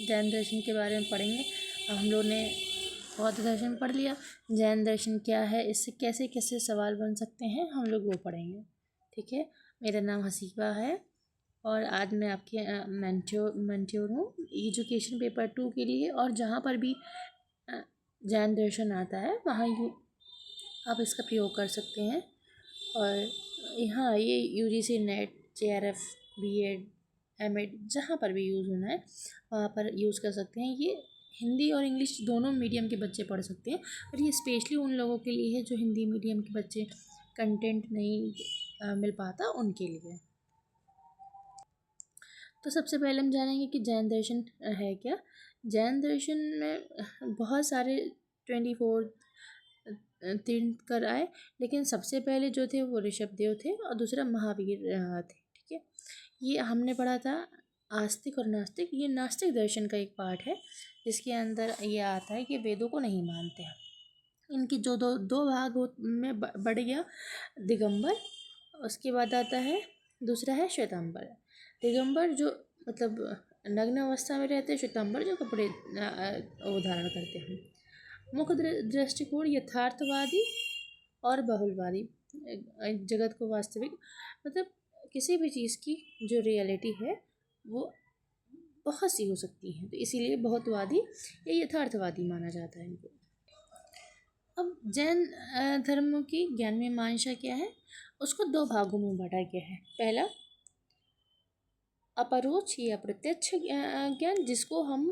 जैन दर्शन के बारे में पढ़ेंगे। अब हम लोग ने बौद्ध दर्शन पढ़ लिया, जैन दर्शन क्या है, इससे कैसे कैसे सवाल बन सकते हैं हम लोग वो पढ़ेंगे। ठीक है, मेरा नाम हसीबा है और आज मैं आपके मेंटोर हूँ एजुकेशन पेपर 2 के लिए। और जहाँ पर भी जैन दर्शन आता है वहाँ आप इसका प्रयोग कर सकते हैं। और यहाँ ये UGC net JRF BEd MEd जहाँ पर भी यूज़ होना है वहाँ पर यूज़ कर सकते हैं। ये हिंदी और इंग्लिश दोनों मीडियम के बच्चे पढ़ सकते हैं, और ये स्पेशली उन लोगों के लिए है जो हिंदी मीडियम के बच्चे कंटेंट नहीं मिल पाता उनके लिए। तो सबसे पहले हम जानेंगे कि जैन दर्शन है क्या। जैन दर्शन में बहुत सारे 24 तीर्थंकर आए, लेकिन सबसे पहले जो थे वो ऋषभदेव थे और दूसरा महावीर थे। ठीक है, ये हमने पढ़ा था आस्तिक और नास्तिक। ये नास्तिक दर्शन का एक पार्ट है जिसके अंदर ये आता है कि वेदों को नहीं मानते हैं। इनकी जो दो भाग में बढ़ गया दिगंबर, उसके बाद आता है दूसरा है श्वेतांबर। दिगंबर जो मतलब नग्न अवस्था में रहते हैं, श्वेतांबर जो कपड़े वो धारण करते हैं। मुख्य दृष्टिकोण यथार्थवादी और बहुलवादी, जगत को वास्तविक मतलब किसी भी चीज़ की जो रियलिटी है वो बहुत सी हो सकती है, तो इसीलिए बहुतवादी या यथार्थवादी माना जाता है इनको। अब जैन धर्म की ज्ञान मीमांसा क्या है, उसको 2 भागों में बांटा गया है। पहला अपरोक्ष या प्रत्यक्ष ज्ञान, जिसको हम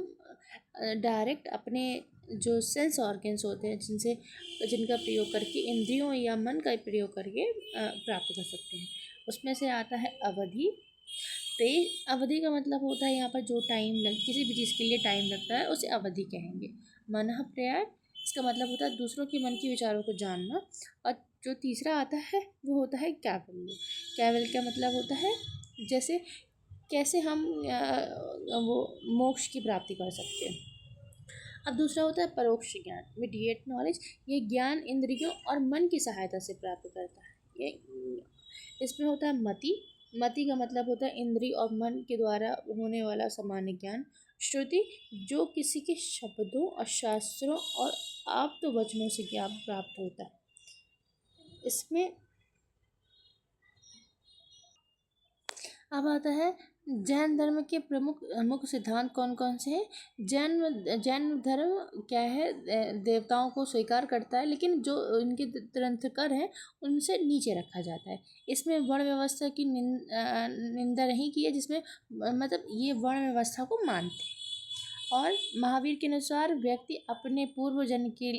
डायरेक्ट अपने जो सेंस ऑर्गन्स होते हैं जिनका प्रयोग करके इंद्रियों या मन का प्रयोग करके प्राप्त कर सकते हैं, उसमें से आता है अवधि। तेज अवधि का मतलब होता है यहाँ पर जो किसी भी चीज़ के लिए टाइम लगता है उसे अवधि कहेंगे। मनः प्रयाग, इसका मतलब होता है दूसरों के मन के विचारों को जानना। और जो तीसरा आता है वो होता है कैवल्य। कैवल्य का मतलब होता है जैसे कैसे हम वो मोक्ष की प्राप्ति कर सकते हैं। अब दूसरा होता है परोक्ष ज्ञान, इमीडिएट नॉलेज। ये ज्ञान इंद्रियों और मन की सहायता से प्राप्त करता है। ये इसमें होता है मति। मति का मतलब होता है इंद्रिय और मन के द्वारा होने वाला सामान्य ज्ञान। श्रुति, जो किसी के शब्दों और शास्त्रों और आप्त वचनों से ज्ञान प्राप्त होता है। इसमें अब आता है जैन धर्म के प्रमुख मुख्य सिद्धांत कौन कौन से हैं। जैन धर्म क्या है, देवताओं को स्वीकार करता है, लेकिन जो इनके तीर्थंकर हैं उनसे नीचे रखा जाता है। इसमें वर्ण व्यवस्था की निंदा नहीं की है, जिसमें मतलब ये वर्ण व्यवस्था को मानते हैं। और महावीर के अनुसार व्यक्ति अपने पूर्व जन्म के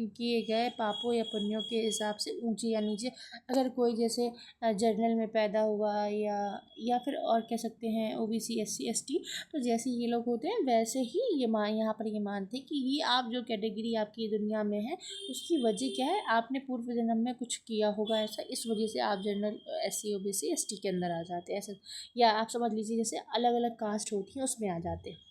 किए गए पापों या पुण्यों के हिसाब से ऊंचे या नीचे, अगर कोई जैसे जनरल में पैदा हुआ या फिर और कह सकते हैं OBC SC ST, तो जैसे ये लोग होते हैं वैसे ही ये यहाँ पर ये मानते हैं कि ये आप जो कैटेगरी आपकी दुनिया में है उसकी वजह क्या है, आपने पूर्व जन्म में कुछ किया होगा ऐसा, इस वजह से आप जनरल SC OBC ST के अंदर आ जाते हैं ऐसा। या आप समझ लीजिए जैसे अलग अलग कास्ट होती हैं उसमें आ जाते हैं।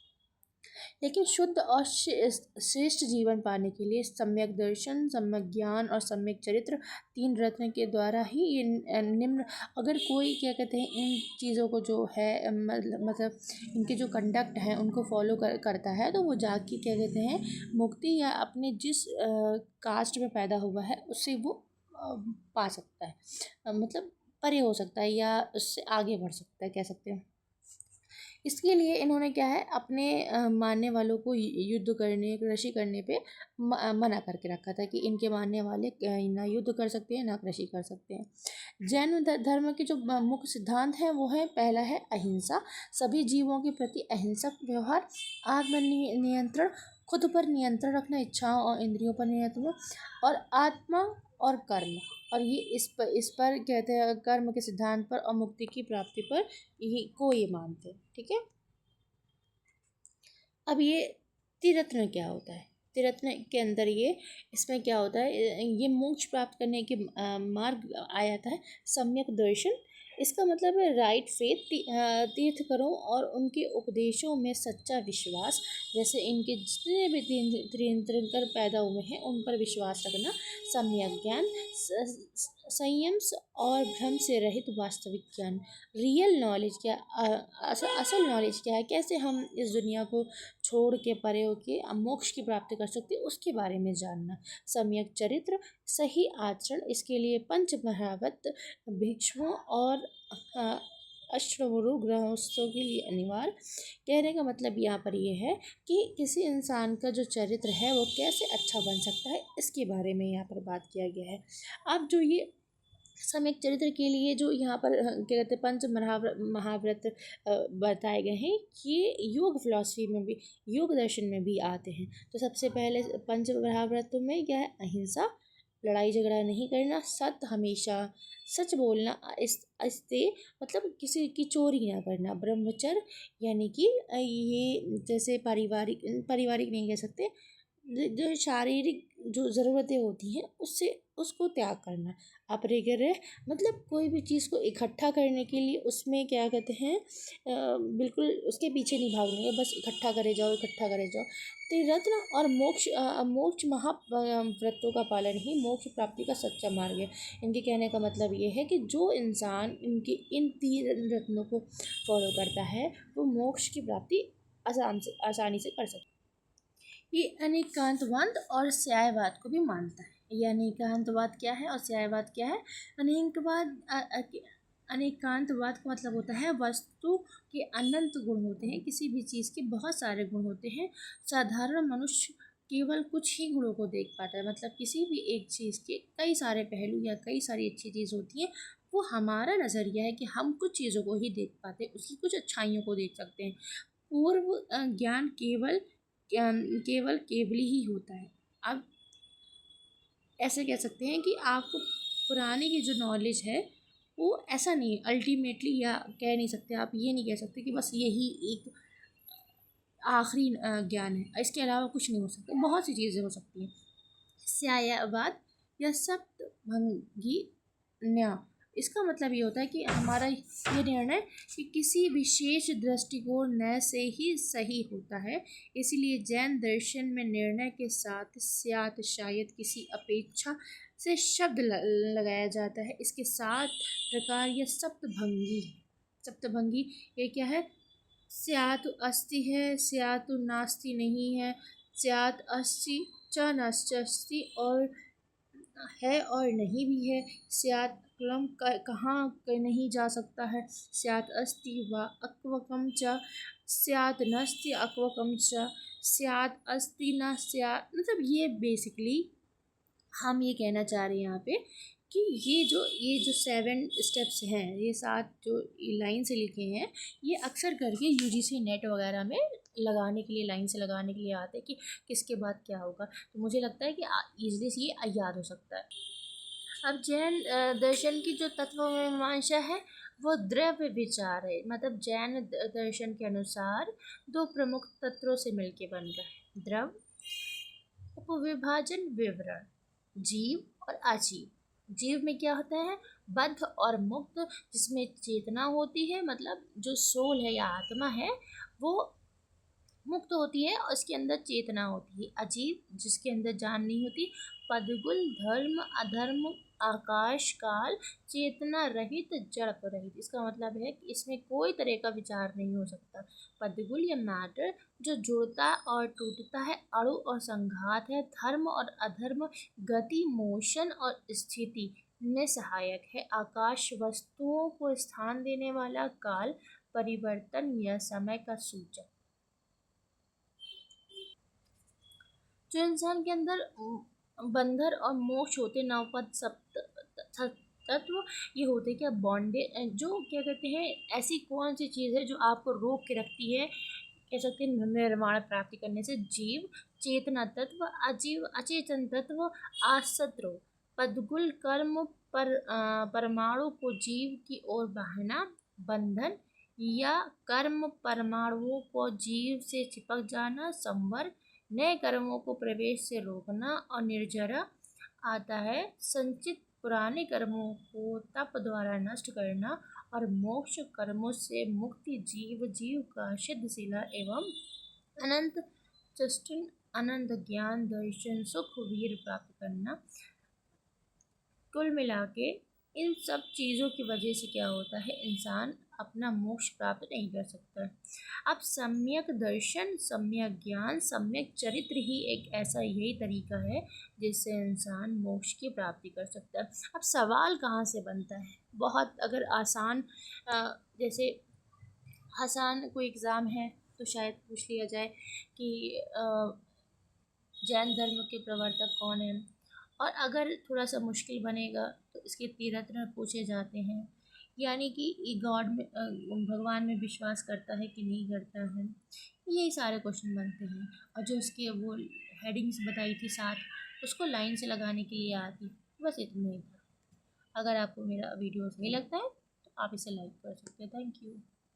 लेकिन शुद्ध और श्रेष्ठ जीवन पाने के लिए सम्यक दर्शन, सम्यक ज्ञान और सम्यक चरित्र, 3 रत्न के द्वारा ही ये निम्न, अगर कोई क्या कहते हैं इन चीज़ों को जो है मतलब इनके जो कंडक्ट हैं उनको फॉलो करता है, तो वो जाके क्या कहते हैं मुक्ति या अपने जिस कास्ट में पैदा हुआ है उससे वो पा सकता है, मतलब परे हो सकता है या उससे आगे बढ़ सकता है कह सकते हैं। इसके लिए इन्होंने क्या है अपने मानने वालों को युद्ध करने कृषि करने पे मना करके रखा था कि इनके मानने वाले ना युद्ध कर सकते हैं ना कृषि कर सकते हैं। जैन धर्म के जो मुख्य सिद्धांत हैं वो है, पहला है अहिंसा, सभी जीवों के प्रति अहिंसक व्यवहार, आत्म नियंत्रण, खुद पर नियंत्रण रखना, इच्छाओं और इंद्रियों पर नियंत्रण, और आत्मा और कर्म, और ये इस पर कहते हैं कर्म के सिद्धांत पर और मुक्ति की प्राप्ति पर ये मानते हैं। ठीक है, अब ये त्रिरत्न क्या होता है। त्रिरत्न के अंदर इसमें क्या होता है, ये मोक्ष प्राप्त करने के मार्ग आ जाता है। सम्यक दर्शन, इसका मतलब है राइट फेथ, तीर्थकरों और उनके उपदेशों में सच्चा विश्वास, जैसे इनके जितने भी तीर्थंकर पैदा हुए हैं उन पर विश्वास रखना, सम्यक ज्ञान, संयम और भ्रम से रहित वास्तविक ज्ञान। रियल नॉलेज क्या, असल नॉलेज क्या है, कैसे हम इस दुनिया को छोड़ के परे होके मोक्ष की प्राप्ति कर सकते हैं, उसके बारे में जानना। सम्यक चरित्र, सही आचरण, इसके लिए पंच महावत भिक्षुओं और अश्वरु गृहस्थों के लिए अनिवार्य। कहने का मतलब यहाँ पर ये है कि किसी इंसान का जो चरित्र है वो कैसे अच्छा बन सकता है, इसके बारे में यहाँ पर बात किया गया है। अब जो ये सम्यक चरित्र के लिए जो यहाँ पर क्या कहते हैं पंच महाव्रत बताए गए हैं, ये योग फिलॉसफी में भी, योग दर्शन में भी आते हैं। तो सबसे पहले पंच महाव्रतों में क्या है, अहिंसा, लड़ाई झगड़ा नहीं करना, सत्य, हमेशा सच बोलना, इस्ते मतलब किसी की चोरी ना करना, ब्रह्मचर्य यानी कि ये जैसे पारिवारिक नहीं कह सकते, जो शारीरिक जो ज़रूरतें होती हैं उससे उसको त्याग करना। अपरिग्रह मतलब कोई भी चीज़ को इकट्ठा करने के लिए उसमें क्या कहते हैं, बिल्कुल उसके पीछे नहीं भागने का, बस इकट्ठा करे जाओ इकट्ठा करे जाओ। त्रिरत्न और मोक्ष महाव्रतों का पालन ही मोक्ष प्राप्ति का सच्चा मार्ग है। इनके कहने का मतलब ये है कि जो इंसान इनके इन तीन रत्नों को फॉलो करता है वो मोक्ष की प्राप्ति आसानी से कर सकता है। ये अनेकांतवाद और स्यायवाद को भी मानता है। ये अनेकांतवाद क्या है और स्यायवाद क्या है? अनेकांतवाद का मतलब होता है वस्तु के अनंत गुण होते हैं, किसी भी चीज़ के बहुत सारे गुण होते हैं। साधारण मनुष्य केवल कुछ ही गुणों को देख पाता है, मतलब किसी भी एक चीज़ के कई सारे पहलू या कई सारी अच्छी चीज़ होती हैं। वो हमारा नज़रिया है कि हम कुछ चीज़ों को ही देख पाते हैं, उसकी कुछ अच्छाइयों को देख सकते हैं। पूर्व ज्ञान केवल ही होता है। अब ऐसे कह सकते हैं कि आपको पुराने की जो नॉलेज है वो ऐसा नहीं अल्टीमेटली, या कह नहीं सकते आप ये नहीं कह सकते कि बस यही एक आखिरी ज्ञान है, इसके अलावा कुछ नहीं हो सकता, बहुत सी चीज़ें हो सकती हैं। स्यायवाद या सप्तभंगी न्याय, इसका मतलब ये होता है कि हमारा ये निर्णय कि किसी विशेष दृष्टिकोण न से ही सही होता है, इसलिए जैन दर्शन में निर्णय के साथ स्यात शायद किसी अपेक्षा से शब्द लगाया जाता है। इसके 7 प्रकार या सप्तभंगी है। सप्तभंगी ये क्या है? स्यातु अस्ति है, स्यातु नास्ति नहीं है, स्यात अस्ति च नास्ति और है और नहीं भी है, स्यात् क्लम कहाँ नहीं जा सकता है, स्यात् अस्ति व अक्वकम च, स्यात् नस्ति अक्वकम च, स्यात् अस्ति न स्यात्। मतलब ये बेसिकली हम ये कहना चाह रहे हैं यहाँ पे कि ये जो 7 स्टेप्स हैं, ये 7 जो लाइन से लिखे हैं, ये अक्सर करके यूजीसी नेट वगैरह में लगाने के लिए, लाइन से लगाने के लिए आते हैं कि किसके बाद क्या होगा। तो मुझे लगता है कि ईजिली से ये याद हो सकता है। अब जैन दर्शन की जो तत्व मीमांसा है वो द्रव्य विचार है, मतलब जैन दर्शन के अनुसार 2 प्रमुख तत्वों से मिलके बन गया है, द्रव्य उपविभाजन विवरण, जीव और अजीव। जीव में क्या होता है? बद्ध और मुक्त, जिसमें चेतना होती है, मतलब जो सोल है या आत्मा है वो मुक्त होती है और इसके अंदर चेतना होती है। अजीव जिसके अंदर जान नहीं होती। पदगुल धर्म अधर्म आकाश काल चेतना रहित जड़ रहित, इसका मतलब है कि इसमें कोई तरह का विचार नहीं हो सकता। पदगुल या मैटर जो जुड़ता और टूटता है, अणु और संघात है। धर्म और अधर्म गति मोशन और स्थिति में सहायक है। आकाश वस्तुओं को स्थान देने वाला, काल परिवर्तन या समय का सूचक। जो इंसान के अंदर बंधन और मोक्ष होते, नवपद सप्त तत्व ये होते क्या? बॉन्डे जो क्या कहते हैं, ऐसी कौन सी चीज़ है जो आपको रोक के रखती है, कह सकते हैं निर्माण प्राप्ति करने से? जीव चेतना तत्व, अजीव अचेतन तत्व, आसत्रो पदगुल कर्म परमाणु को जीव की ओर बहाना, बंधन या कर्म परमाणुओं को जीव से चिपक जाना, संवर्ग नए कर्मों को प्रवेश से रोकना, और निर्जरा आता है संचित पुराने कर्मों को तप द्वारा नष्ट करना और मोक्ष कर्मों से मुक्ति जीव का सिद्ध शिला एवं अनंत चेष्टन अनंत ज्ञान दर्शन सुख वीर प्राप्त करना। कुल मिला के इन सब चीज़ों की वजह से क्या होता है, इंसान अपना मोक्ष प्राप्त नहीं कर सकता। अब सम्यक दर्शन, सम्यक ज्ञान, सम्यक चरित्र ही एक ऐसा यही तरीका है जिससे इंसान मोक्ष की प्राप्ति कर सकता है। अब सवाल कहाँ से बनता है, बहुत अगर आसान जैसे आसान कोई एग्ज़ाम है तो शायद पूछ लिया जाए कि जैन धर्म के प्रवर्तक कौन है, और अगर थोड़ा सा मुश्किल बनेगा तो इसके तीर्थन पूछे जाते हैं, यानी कि गॉड में भगवान में विश्वास करता है कि नहीं करता है, यही सारे क्वेश्चन बनते हैं। और जो उसके वो हेडिंग्स बताई थी साथ, उसको लाइन से लगाने के लिए आती, बस इतना ही था। अगर आपको मेरा वीडियो सही लगता है तो आप इसे लाइक कर सकते हैं। Thank you.